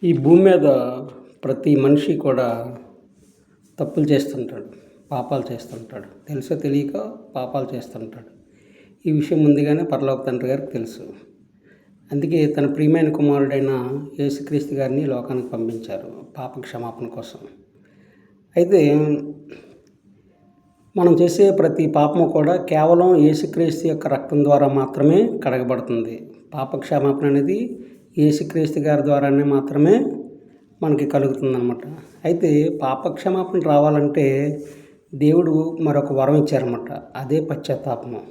ఈ భూమి మీద ప్రతి మనిషి కూడా తప్పులు చేస్తుంటాడు, పాపాలు చేస్తుంటాడు. తెలుసో తెలియక పాపాలు చేస్తుంటాడు. ఈ విషయం ముందుగానే పరలోక తండ్రి గారికి తెలుసు. అందుకే తన ప్రియమైన కుమారుడైన యేసుక్రీస్తు గారిని లోకానికి పంపించారు పాప క్షమాపణ కోసం. అయితే మనం చేసే ప్రతి పాపము కూడా కేవలం యేసుక్రీస్తు యొక్క రక్తం ద్వారా మాత్రమే కడగబడుతుంది. పాప క్షమాపణ అనేది యేసుక్రీస్తు గారి ద్వారానే మాత్రమే మనకి కలుగుతుందన్నమాట. అయితే పాప క్షమాపణ రావాలంటే దేవుడు మరొక వరం ఇచ్చారన్నమాట. అదే పశ్చాత్తాపము.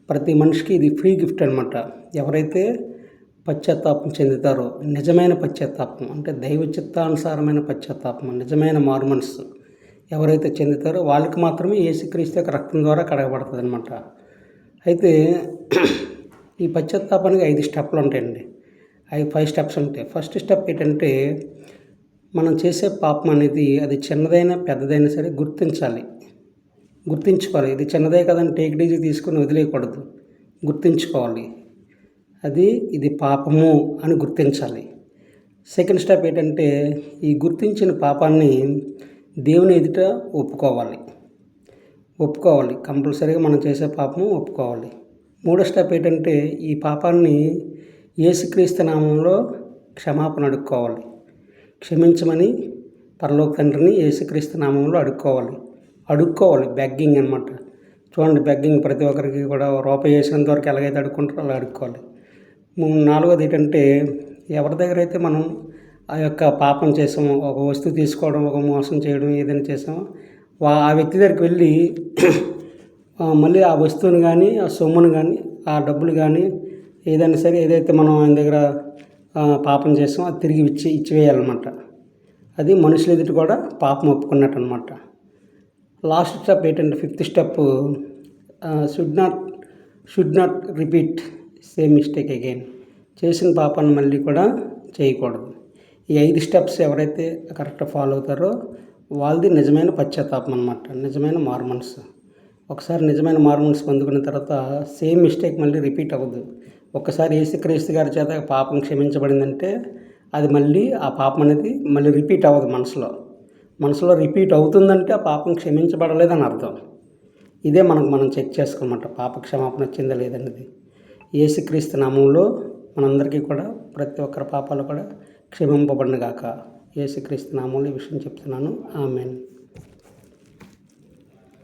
ప్రతి మనిషికి ఇది ఫ్రీ గిఫ్ట్ అనమాట. ఎవరైతే పశ్చాత్తాపం చెందుతారో, నిజమైన పశ్చాత్తాపం అంటే దైవ చిత్తానుసారమైన పశ్చాత్తాపం, నిజమైన మారు మనసు ఎవరైతే చెందుతారో వాళ్ళకి మాత్రమే యేసుక్రీస్తు యొక్క రక్తం ద్వారా కడగబడుతుంది అనమాట. అయితే ఈ పశ్చాత్తాపానికి 5 స్టెప్లు ఉంటాయండి. 5 స్టెప్స్ ఉంటాయి. ఫస్ట్ స్టెప్ ఏంటంటే మనం చేసే పాపం అనేది అది చిన్నదైనా పెద్దదైనా సరే గుర్తించుకోవాలి. ఇది చిన్నదే కదని టేక్ డీజీ తీసుకుని వదిలేయకూడదు. గుర్తించుకోవాలి, ఇది పాపము అని గుర్తించాలి. సెకండ్ స్టెప్ ఏంటంటే ఈ గుర్తించిన పాపాన్ని దేవుని ఎదుట ఒప్పుకోవాలి. కంపల్సరీగా మనం చేసే పాపము ఒప్పుకోవాలి. మూడో స్టెప్ ఏంటంటే ఈ పాపాన్ని యేసుక్రీస్తు నామంలో క్షమాపణ అడుక్కోవాలి. క్షమించమని పరలోక తండ్రిని యేసుక్రీస్తు నామంలో అడుక్కోవాలి. బెగ్గింగ్ అనమాట. చూడండి, బెగ్గింగ్ ప్రతి ఒక్కరికి కూడా రూపాయి వేసినంత వరకు ఎలాగైతే అడుక్కుంటారో అలా అడుక్కోవాలి. నాలుగోది ఏంటంటే ఎవరి దగ్గర అయితే మనం ఆ యొక్క పాపం చేసామో, ఒక వస్తువు తీసుకోవడం, ఒక మోసం చేయడం ఏదైనా చేసామో ఆ వ్యక్తి దగ్గరికి వెళ్ళి మళ్ళీ ఆ వస్తువుని కానీ, ఆ సొమ్మును కానీ, ఆ డబ్బులు కానీ ఏదైనా సరే ఏదైతే మనం ఆయన దగ్గర పాపం చేసామో అది తిరిగి ఇచ్చివేయాలన్నమాట. అది మనుషుల ఎదుటి కూడా పాపం ఒప్పుకున్నట్టు అనమాట. లాస్ట్ స్టెప్ ఏంటంటే 5th step should not repeat same mistake again. చేసిన పాపాన్ని మళ్ళీ కూడా చేయకూడదు. ఈ 5 స్టెప్స్ ఎవరైతే కరెక్ట్గా ఫాలో అవుతారో వాళ్ళది నిజమైన పశ్చాత్తాపం అనమాట, నిజమైన మారు మనసు. ఒకసారి నిజమైన మారు మనసు పొందుకున్న తర్వాత సేమ్ మిస్టేక్ మళ్ళీ రిపీట్ అవ్వదు. ఒక్కసారి యేసుక్రీస్తు గారి చేత పాపం క్షమించబడిందంటే అది మళ్ళీ ఆ పాపం అనేది మళ్ళీ రిపీట్ అవ్వదు. మనసులో రిపీట్ అవుతుందంటే ఆ పాపం క్షమించబడలేదని అర్థం. ఇదే మనం చెక్ చేసుకోమాట, పాప క్షమాపణ వచ్చిందా లేదన్నది. యేసుక్రీస్తు నామంలో మనందరికీ కూడా ప్రతి ఒక్కరి పాపాలు కూడా క్షమింపబడిన గాక. యేసుక్రీస్తు నామంలో ఈ విషయం చెప్తున్నాను. ఆమేన్.